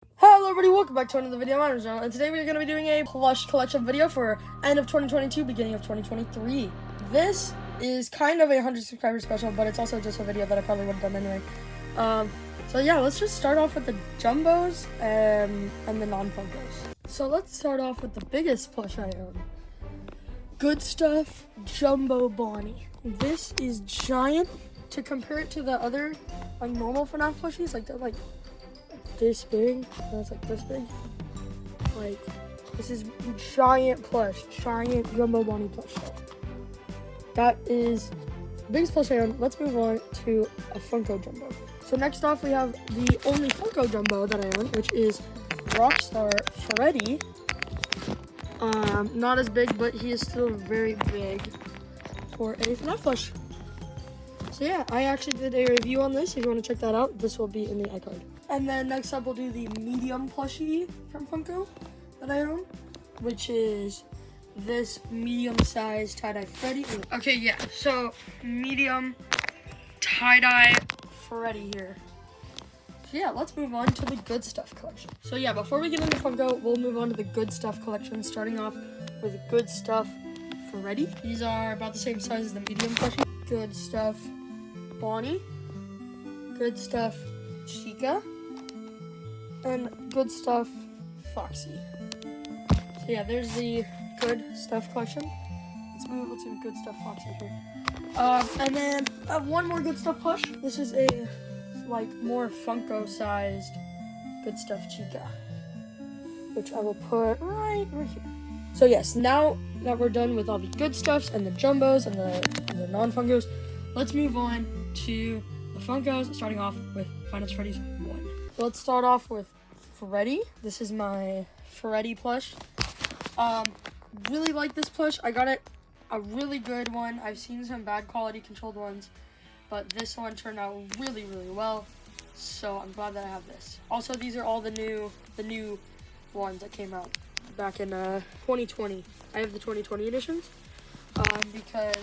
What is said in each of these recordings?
Hello everybody, welcome back to another video. I'm MrRandalTea, and today we're going to be doing a plush collection video for end of 2022, beginning of 2023. This is kind of a 100 subscriber special, but it's also just a video that I probably would have done anyway. So yeah, let's just start off with the jumbos and the non-funkos. So let's start off with the biggest plush I own. Good Stuff Jumbo Bonnie. This is giant. To compare it to the other like normal FNAF plushies, like they're like this big, that's like this big. Like, this is giant plush, giant Jumbo Bonnie plush. That is the biggest plush I own. Let's move on to a Funko Jumbo. So next off, we have the only Funko Jumbo that I own, which is Rockstar Freddy. Not as big, but he is still very big for a FNAF plush. So yeah, I actually did a review on this. If you want to check that out, this will be in the iCard. And then next up, we'll do the medium plushie from Funko that I own, which is this medium-sized tie-dye Freddy. Okay, yeah, so medium tie-dye Freddy here. So yeah, let's move on to the Good Stuff collection. So yeah, before we get into Funko, we'll move on to the Good Stuff collection, starting off with Good Stuff Freddy. These are about the same size as the medium plushie. Good Stuff Bonnie, Good Stuff Chica, and Good Stuff Foxy. So yeah, there's the Good Stuff collection. Let's do Good Stuff Foxy here. And then I have one more Good Stuff plush. This is a like more Funko-sized Good Stuff Chica, which I will put right here. So yes, now that we're done with all the good stuffs and the jumbos and the non-Funkos, let's move on to the Funkos, starting off with Finest Freddy's 1. So let's start off with Freddy. This is my Freddy plush. Really like this plush. I got it a really good one. I've seen some bad quality controlled ones, but this one turned out really, really well. So I'm glad that I have this. Also, these are all the new ones that came out back in 2020. I have the 2020 editions because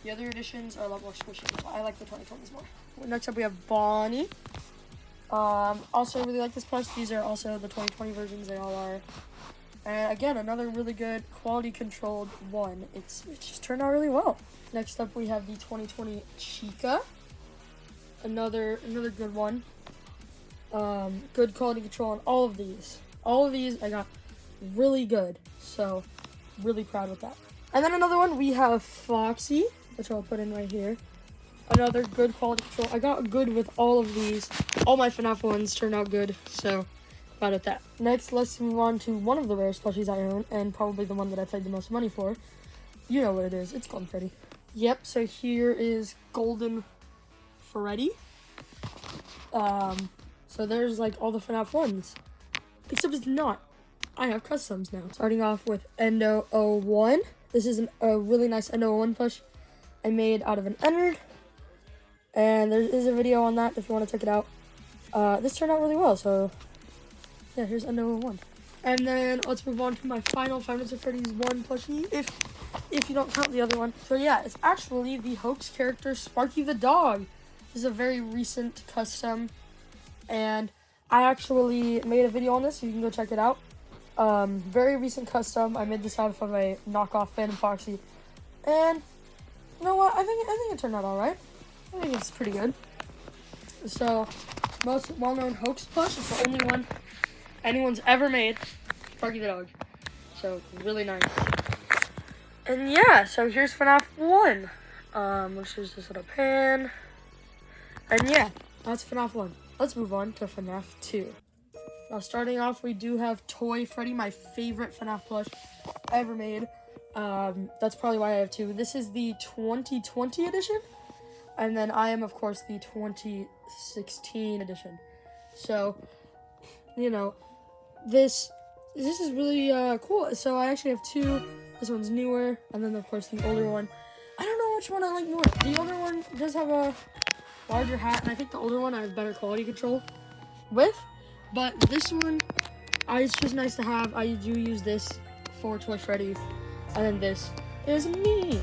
the other editions are a lot more squishy. So I like the 2020s more. Next up, we have Bonnie. Also really like this plush. These are also the 2020 versions. They all are. And again, another really good quality controlled one. It just turned out really well. Next up, we have the 2020 Chica. Another good one. Good quality control on all of these. All of these I got really good. So really proud with that. And then another one, we have Foxy, which I'll put in right here. Another good quality control. I got good with all of these. All my FNAF ones turned out good, so proud of that. Next, let's move on to one of the rarest plushies I own, and probably the one that I paid the most money for. You know what it is. It's Golden Freddy. Yep, so here is Golden Freddy. So there's like all the FNAF ones. Except it's not. I have customs now. Starting off with Endo 01. This is a really nice Endo 01 plush I made out of an Ennard. And there is a video on that if you want to check it out. This turned out really well, so yeah, here's Endo 01. And then let's move on to my final Five Nights at Freddy's 1 plushie, if you don't count the other one. So yeah, it's actually the hoax character Sparky the Dog. This is a very recent custom, and I actually made a video on this, so you can go check it out. Very recent custom. I made this out of a knockoff Phantom Foxy, and you know what? I think it turned out all right. I think it's pretty good. So, most well-known hoax plush. It's the only one anyone's ever made. Sparky the Dog. So really nice. And yeah, so here's FNAF 1. Let's use this little pan. And yeah, that's FNAF 1. Let's move on to FNAF 2. Now, starting off, we do have Toy Freddy, my favorite FNAF plush I ever made. That's probably why I have two. This is the 2020 edition, and then I am, of course, the 2016 edition. So, you know, this is really cool. So I actually have two. This one's newer, and then, of course, the older one. I don't know which one I like more. The older one does have a larger hat, and I think the older one I have better quality control with. But this one, it's just nice to have. I do use this for Toy Freddy, and then this is me.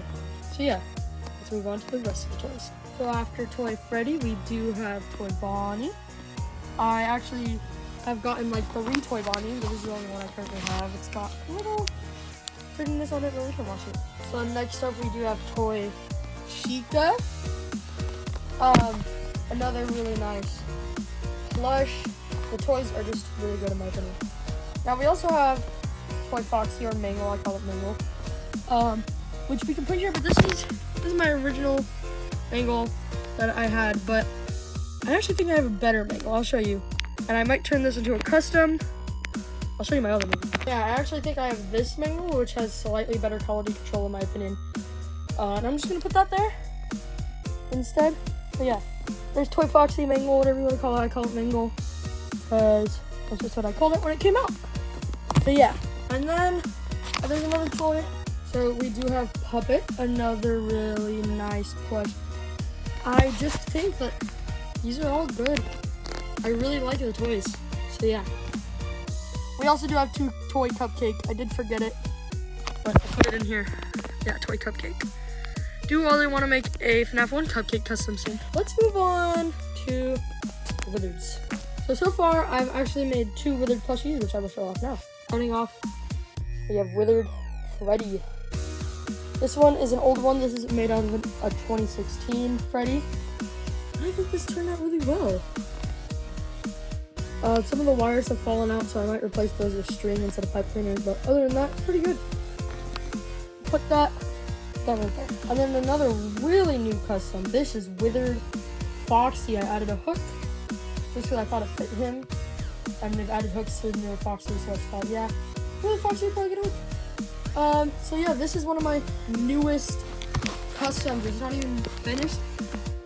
So yeah, let's move on to the rest of the toys. So after Toy Freddy, we do have Toy Bonnie. I actually I've gotten like 3 toy Bonnies, but this is the only one I currently have. It's got a little prettiness on it, but we can wash it. So next up we do have toy Chica. Another really nice plush. The toys are just really good in my opinion. Now we also have toy Foxy or Mangle, I call it Mangle. Which we can put here, but this is my original Mangle that I had, but I actually think I have a better Mangle. I'll show you. And I might turn this into a custom. I'll show you my other Mangle. Yeah, I actually think I have this Mangle, which has slightly better quality control in my opinion. And I'm just gonna put that there instead. But yeah, there's toy Foxy, Mangle, whatever you want to call it. I call it Mangle because that's just what I called it when it came out. So yeah, and then there's another toy. So we do have Puppet, another really nice plush. I just think that these are all good. I really like the toys. So yeah. We also do have 2 toy Cupcake. I did forget it, but I put it in here. Yeah, toy Cupcake. Do really want to make a FNAF 1 Cupcake custom soon. Let's move on to Withers. So far, I've actually made 2 Withered plushies, which I will show off now. Starting off, we have Withered Freddy. This one is an old one. This is made out of a 2016 Freddy. I think this turned out really well. Some of the wires have fallen out, so I might replace those with string instead of pipe cleaners, but other than that, pretty good. Put that right there. And then another really new custom. This is Withered Foxy. I added a hook just because I thought it fit him. And they've added hooks to the new Foxy, so I thought, yeah, Withered Foxy would probably get a hook. So yeah, this is one of my newest customs. It's not even finished.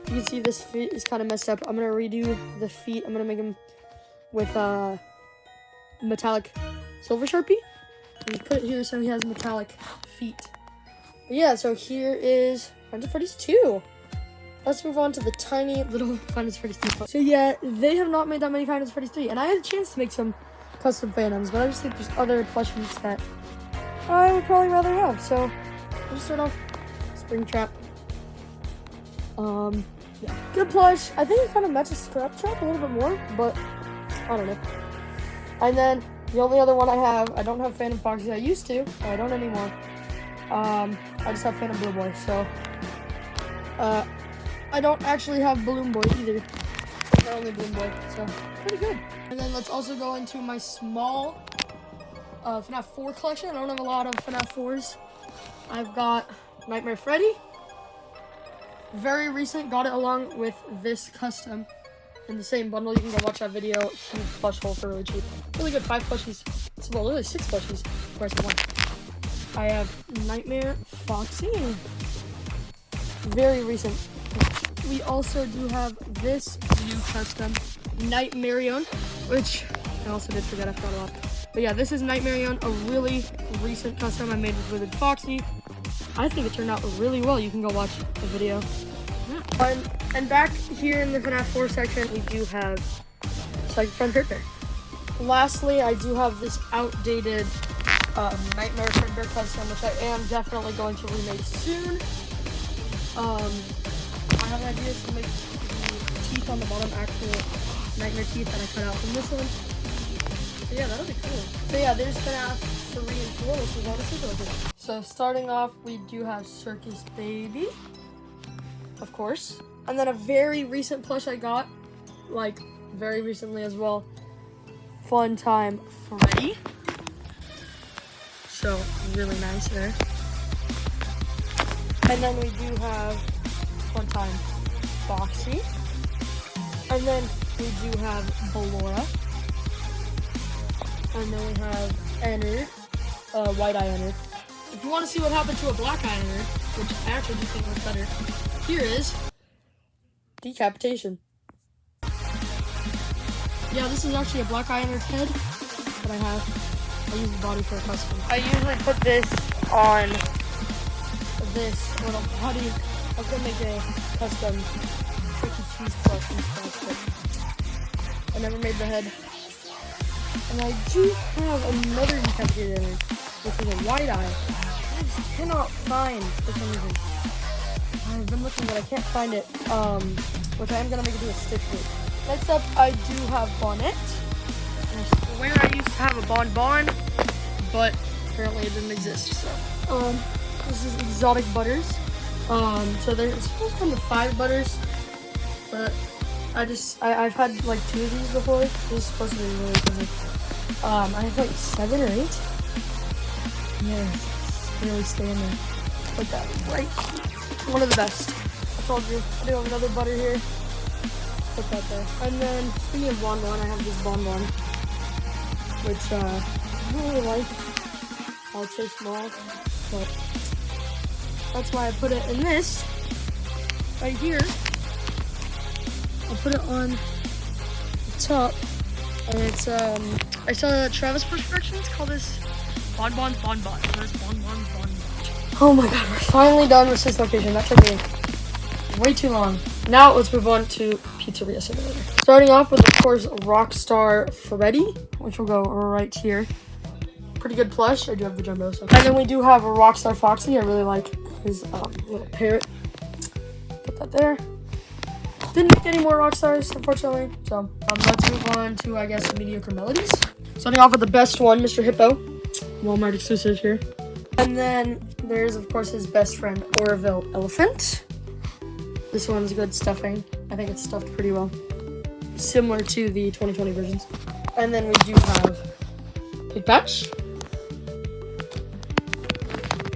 You can see this feet is kind of messed up. I'm gonna redo the feet. I'm gonna make them with metallic silver Sharpie. And put it here so he has metallic feet. But yeah, so here is Friends of Freddy's 2. Let's move on to the tiny little Friends of Freddy's 3. So yeah, they have not made that many Friends of Freddy's 3, and I had a chance to make some custom Phantoms, but I just think there's other plushies that I would probably rather have. So we'll just start off Springtrap. Yeah, good plush. I think it kind of matches Trap a little bit more, but I don't know. And then the only other one I have, I don't have Phantom Foxy. I used to, but I don't anymore. I just have Phantom Blue Boy. So I don't actually have Balloon Boy either. My only Balloon Boy, so pretty good. And then let's also go into my small FNAF 4 collection. I don't have a lot of FNAF 4s. I've got Nightmare Freddy. Very recent, got it along with this custom in the same bundle. You can go watch that video. Huge plush haul for really cheap. Really good, 5 plushies. It's about literally 6 plushies. Where's the one? I have Nightmare Foxy. Very recent. We also do have this new custom, Nightmarion, which I also did forget, I forgot a lot. But yeah, this is Nightmarion, a really recent custom I made with Withered Foxy. I think it turned out really well. You can go watch the video. Yeah. And back here in the FNAF 4 section, we do have Psychic Friend Bear. Lastly, I do have this outdated Nightmare Fredbear custom, which I am definitely going to remake soon. I have an idea to make the teeth on the bottom actual Nightmare teeth that I cut out from this one. So yeah, that'll be cool. So yeah, there's FNAF 3 and 4, which we're going to see those. So starting off, we do have Circus Baby, of course. And then a very recent plush I got, like very recently as well, Fun Time Freddy. So really nice there. And then we do have Fun Time Foxy. And then we do have Ballora. And then we have Ennard, White Eye Ennard. If you want to see what happened to a Black Eye Ennard, which I actually do think was better, here is Decapitation. Yeah, this is actually a Black Eye Ennard head that I have. I use the body for a custom. I usually put this on this little body. I was going to make a custom Tricky Cheese plush and stuff, but I never made the head. And I do have another Decapitated Ennard, which is a White Eye. I just cannot find for some reason. I've been looking, but I can't find it. Which I am gonna make it do a stitch with. Next up, I do have Bonnet. have a bonbon, but apparently it didn't exist. So, this is exotic butters. So it's supposed to come with 5 butters, but I've had like 2 of these before. This is supposed to be really expensive. I have like 7 or 8. Yeah, it's really staying there. Like that, right? One of the best. I told you. I do have another butter here. Put that there. And then, speaking of bonbon, I have this bonbon, which I don't really like. It's so small, but that's why I put it in this right here. I'll put it on the top, and it's I saw Travis Prescriptions call this bonbons. Oh my god, we're finally done with this location. That took me way too long. Now let's move on to Pizzeria Simulator. Starting off with, of course, Rockstar Freddy, which will go right here. Pretty good plush. I do have the jumbo stuff. And then we do have a Rockstar Foxy. I really like his little parrot. Put that there. Didn't make any more Rockstars, unfortunately. So let's move on to, I guess, mediocre melodies. Starting off with the best one, Mr. Hippo. Walmart exclusive here. And then there's, of course, his best friend, Orville Elephant. This one's good stuffing. I think it's stuffed pretty well. Similar to the 2020 versions. And then we do have Big Patch.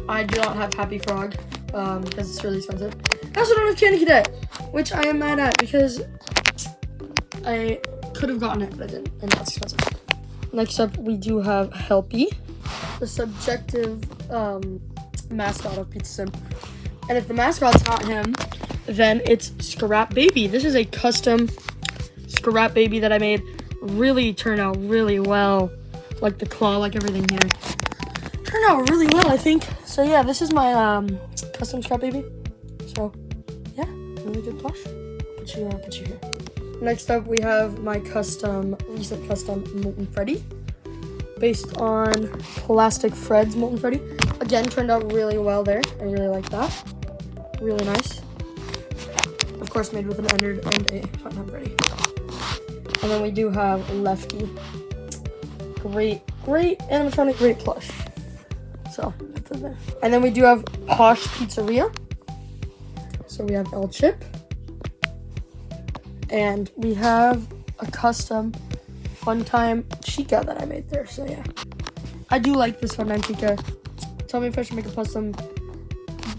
I do not have Happy Frog because it's really expensive. I also don't have Candy Cadet, which I am mad at because I could have gotten it, but I didn't, and that's expensive. Next up, we do have Helpy, the subjective mascot of Pizza Sim. And if the mascot's not him, then it's Scrap Baby. This is a custom Scrap Baby that I made. Really turned out really well. Like the claw, like everything here. Turned out really well, I think. So yeah, this is my custom Scrap Baby. So yeah, really good plush. Put you here. Next up, we have my recent custom Molten Freddy, based on Plastic Fred's Molten Freddy. Again, turned out really well there. I really like that. Really nice. Of course, made with an Ennard and a Funtime Freddy. And then we do have Lefty. Great animatronic, great plush. So, that's it there. And then we do have Posh Pizzeria. So we have El Chip. And we have a custom Funtime Chica that I made there. So yeah, I do like this Funtime Chica. Tell me if I should make a custom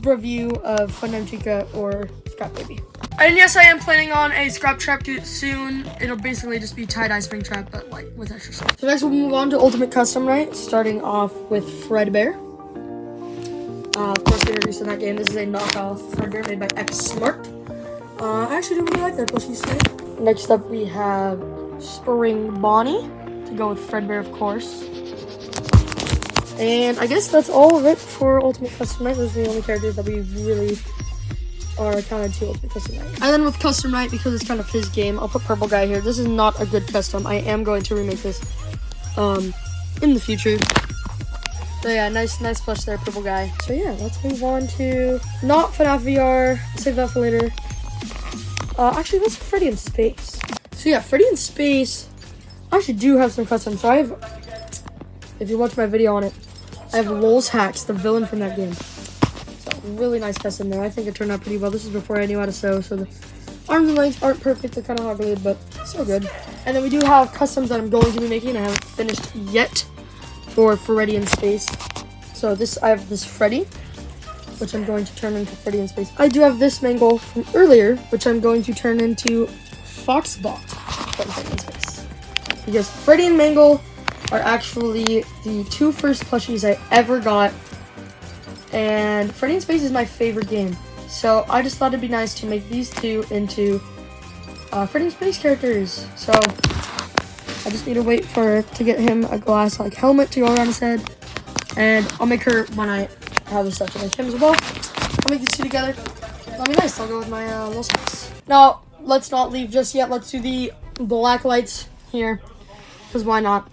review of Funtime Chica or Scrap Baby. And yes, I am planning on a scrap trap soon. It'll basically just be tie-dye spring trap, but like with extra stuff. So next we'll move on to Ultimate Custom Night, starting off with Fredbear. Of course, we introduced in that game. This is a knockoff Fredbear made by X Smart. I actually do really like their plushies today. Next up, we have Spring Bonnie to go with Fredbear, of course. And I guess that's all of it for Ultimate Custom Night. Those are the only characters that we really are counted to Ultimate Custom Night. And then with Custom Night, because it's kind of his game, I'll put Purple Guy here. This is not a good custom. I am going to remake this in the future. So yeah, nice plush there, Purple Guy. So yeah, let's move on to not FNAF VR. Save that for later. Actually, let's do Freddy in Space. So yeah, Freddy in Space. I actually do have some custom. So I have, if you watch my video on it, I have Lol's Hacks, the villain from that game. So really nice custom there. I think it turned out pretty well. This is before I knew how to sew, so the arms and legs aren't perfect. They're kind of hard, but still good. And then we do have customs that I'm going to be making. I haven't finished yet for Freddy in Space. So I have this Freddy, which I'm going to turn into Freddy in Space. I do have this Mangle from earlier, which I'm going to turn into Foxbot from Freddy in Space. Because Freddy and Mangle are actually the 2 first plushies I ever got. And Freddy in Space is my favorite game. So I just thought it'd be nice to make these 2 into Freddy in Space characters. So I just need to wait to get him a glass helmet to go around his head. And I'll make her when I have the stuff to make him as well. I'll make these 2 together. That'll be nice. I'll go with my little spots. Now, let's not leave just yet. Let's do the black lights here. Because why not?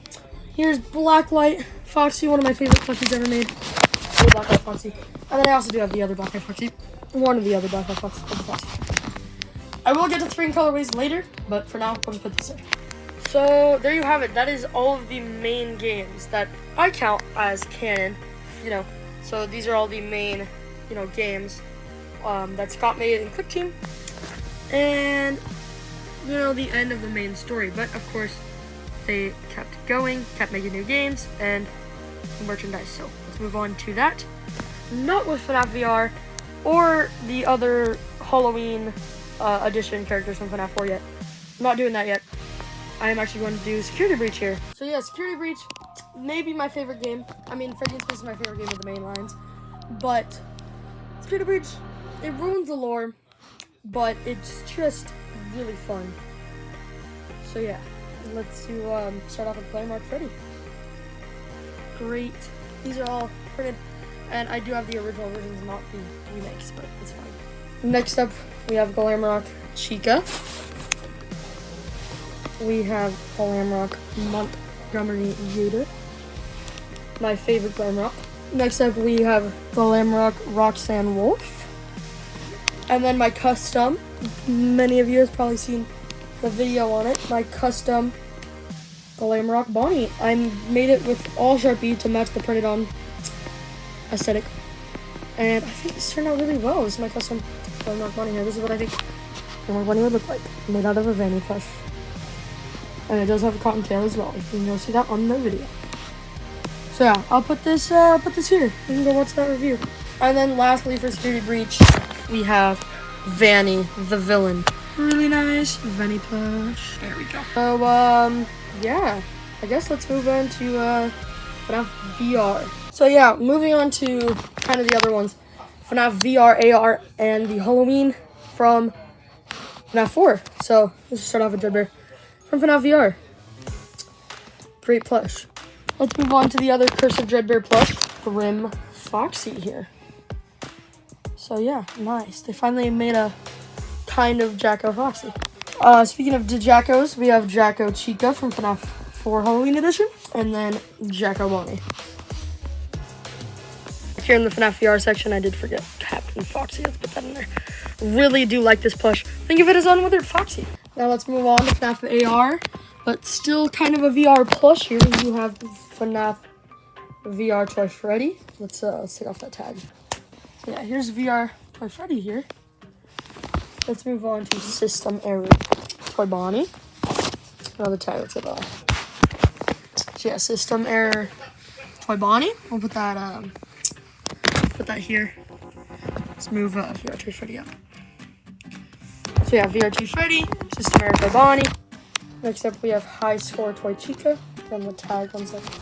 Here's Blacklight Foxy, one of my favorite plushies ever made. The Blacklight Foxy. And then I also do have the other Blacklight Foxy. One of the other Blacklight Foxy. I will get to 3 colorways later, but for now, we'll just put this in. So there you have it. That is all of the main games that I count as canon, So these are all the main, games that Scott made in Quick Team. And, the end of the main story. But, of course, they kept going, kept making new games, and merchandise. So let's move on to that. Not with FNAF VR or the other Halloween edition characters from FNAF 4 yet. I'm not doing that yet. I am actually going to do Security Breach here. So yeah, Security Breach may be my favorite game. I mean, Freddy and Space is my favorite game with the main lines. But Security Breach, it ruins the lore, but it's just really fun. So yeah, let's start off with Glamrock Freddy. Great. These are all printed, and I do have the original versions, not the remakes, but it's fine. Next up, we have Glamrock Chica. We have Glamrock Montgomery Yater, my favorite Glamrock. Next up, we have Glamrock Roxanne Wolf. And then my custom, many of you have probably seen the video on it, my custom Glamrock Bonnie. I made it with all Sharpie to match the printed on aesthetic. And I think this turned out really well. This is my custom Glamrock Bonnie here. This is what I think Glamrock Bonnie would look like, made out of a Vanny plush. And it does have a cotton tail as well. You can go see that on the video. So yeah, I'll put this here. You can go watch that review. And then lastly, for Security Breach, we have Vanny, the villain. Really nice Vanny plush. There we go. So yeah, I guess let's move on to FNAF VR. So yeah, moving on to kind of the other ones. FNAF VR, AR, and the Halloween from FNAF 4. So let's start off with Dreadbear from FNAF VR. Great plush. Let's move on to the other Curse of Dreadbear plush, Grim Foxy here. So yeah, nice. They finally made a kind of Jacko Foxy. Speaking of Jackos, we have Jacko Chica from FNAF 4 Halloween Edition, and then Jacko Bonnie. Here in the FNAF VR section, I did forget Captain Foxy. Let's put that in there. Really do like this plush. Think of it as Unwithered Foxy. Now let's move on to FNAF AR, but still kind of a VR plush here. You have FNAF VR Toy Freddy. Let's take off that tag. So yeah, here's VR Toy Freddy here. Let's move on to System Error Toy Bonnie. Another tag, let's get that off. So yeah, System Error Toy Bonnie. We'll put that here. Let's move VR Toy Freddy up. So yeah, VR Toy Freddy, System Error Toy Bonnie. Next up we have High Score Toy Chica. Then the tag, one second.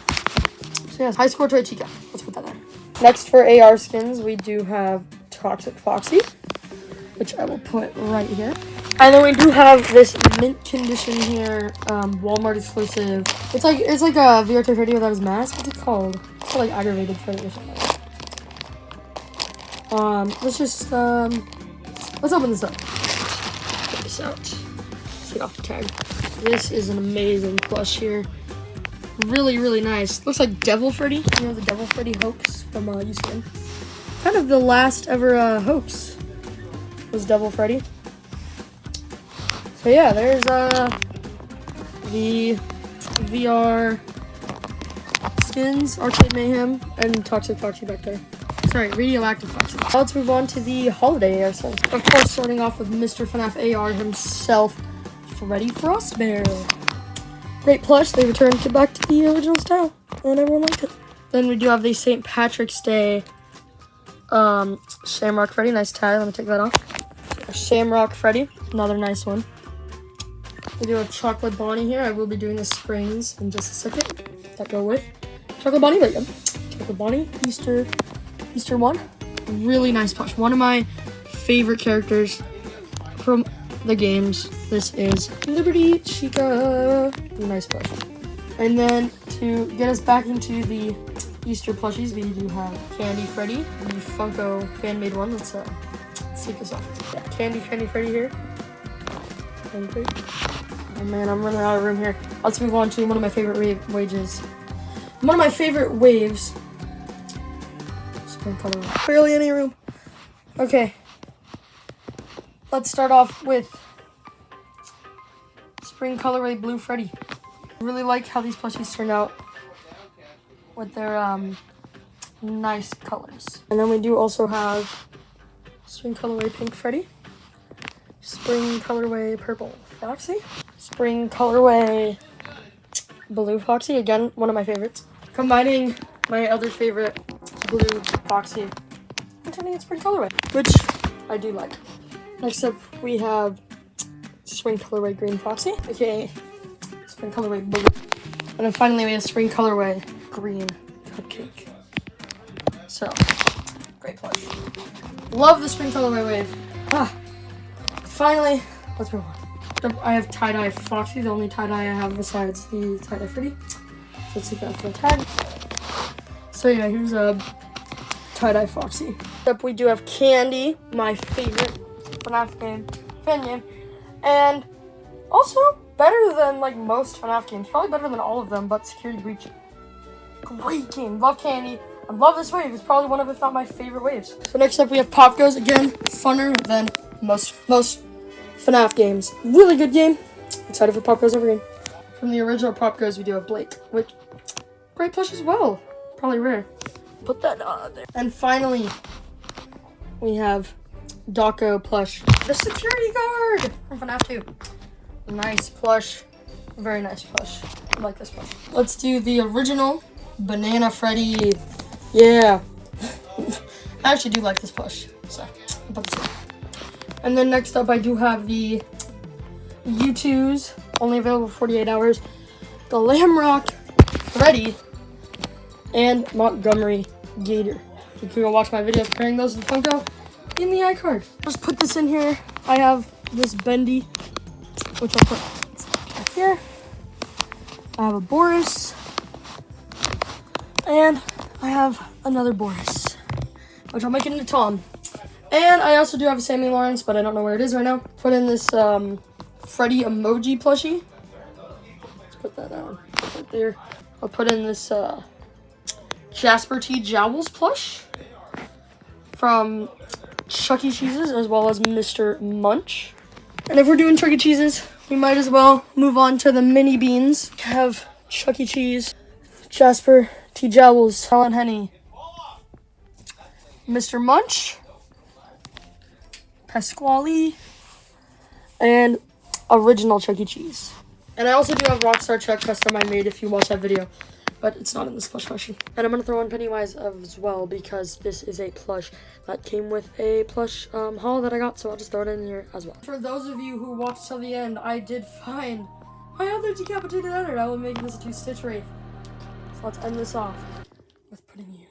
So yeah, High Score Toy Chica. Let's put that there. Next for AR skins, we do have Toxic Foxy, which I will put right here. And then we do have this mint condition here, Walmart exclusive. It's like a VR Toy Freddy without his mask. What's it called? It's called like Aggravated Freddy or something. Let's open this up. Check this out. Let's take off the tag. This is an amazing plush here. Really, really nice. Looks like Devil Freddy. You know the Devil Freddy hoax from UCN. Kind of the last ever hoax was Devil Freddy. So yeah, there's the VR skins, Arcade Mayhem, and Toxic Foxy back there. Sorry, Radioactive Foxy. Now let's move on to the Holiday AR skins. Of course, starting off with Mr. FNAF AR himself, Freddy Frostbear. Great plush. They returned back to the original style, and everyone liked it. Then we do have the St. Patrick's Day Shamrock Freddy. Nice tag. Let me take that off. Shamrock Freddy. Another nice one. We do have Chocolate Bonnie here. I will be doing the springs in just a second that go with Chocolate Bonnie. But yeah, Chocolate Bonnie Easter one. Really nice plush. One of my favorite characters from the games. This is Liberty Chica. Nice plush. And then to get us back into the Easter plushies, we do have Candy Freddy, the Funko fan-made one. Let's take this off. Yeah, Candy Freddy here. Oh man, I'm running out of room here. Let's move on to one of my favorite waves. One of my favorite waves. Spring color. Barely any room. Okay. Let's start off with Spring Colorway Blue Freddy. I really like how these plushies turned out with their nice colors. And then we do also have Spring Colorway Pink Freddy, Spring Colorway Purple Foxy, Spring Colorway Blue Foxy, again, one of my favorites. Combining my other favorite, Blue Foxy, and turning it Spring Colorway, which I do like. Next up, we have Spring Colorway Green Foxy, aka Spring Colorway Blue. And then finally, we have Spring Colorway Green Cupcake. So, great plush. Love the Spring Colorway wave. Finally, let's move on. I have tie-dye Foxy, the only tie-dye I have besides the tie-dye Freddy. So let's take that for a tag. So yeah, here's a tie-dye Foxy. Next up, we do have Candy, my favorite FNAF game, fan game. And also, better than like most FNAF games. Probably better than all of them, but Security Breach. Great game. Love Candy. I love this wave. It's probably one of, if not my favorite waves. So next up we have Pop Goes. Again, funner than most FNAF games. Really good game. Excited for Pop Goes over again. From the original Pop Goes, we do have Blake, which great plush as well. Probably rare. Put that on there. And finally, we have Dawko plush, the security guard from FNAF 2. Nice plush. Very nice plush. I like this plush. Let's do the original Banana Freddy. Yeah. I actually do like this plush. So, I'll put this in. And then next up, I do have the U2s, only available for 48 hours. The Lamrock Freddy and Montgomery Gator. You can go watch my videos comparing those to the Funko in the iCard. Just put this in here. I have this Bendy, which I'll put back here. I have a Boris. And I have another Boris, which I'll make it into Tom. And I also do have a Sammy Lawrence, but I don't know where it is right now. Put in this Freddy emoji plushie. Let's put that on right there. I'll put in this Jasper T. Jowls plush from Chuck E. Cheese's, as well as Mr. Munch. And if we're doing Chuck E. Cheese's, we might as well move on to the mini beans. I have Chuck E. Cheese, Jasper T. Jowls, Helen Henny, Mr. Munch, Pasquale, and original Chuck E. Cheese. And I also do have Rockstar Chuck custom I made if you watch that video, but it's not in this plush plushie. And I'm going to throw in Pennywise as well because this is a plush that came with a plush haul that I got, so I'll just throw it in here as well. For those of you who watched till the end, I did find my other decapitated editor. I will make this a 2-stitch wraith. So let's end this off with putting you.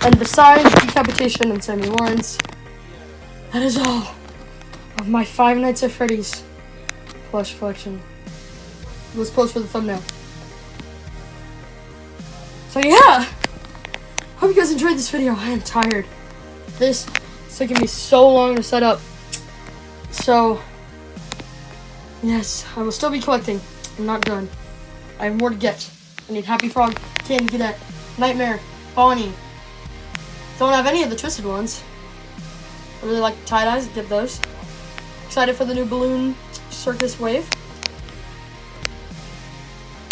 And besides decapitation and Sammy Lawrence, that is all of my Five Nights at Freddy's plush collection. Let's pose for the thumbnail. So yeah, hope you guys enjoyed this video. I am tired. This is taking me so long to set up. So yes, I will still be collecting. I'm not done. I have more to get. I need Happy Frog, Candy Cadet, Nightmare, Bonnie. Don't have any of the twisted ones. I really like tie-dyes, get those. Excited for the new Balloon Circus wave.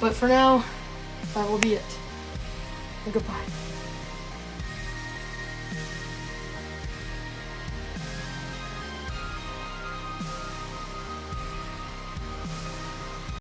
But for now, that will be it. And goodbye.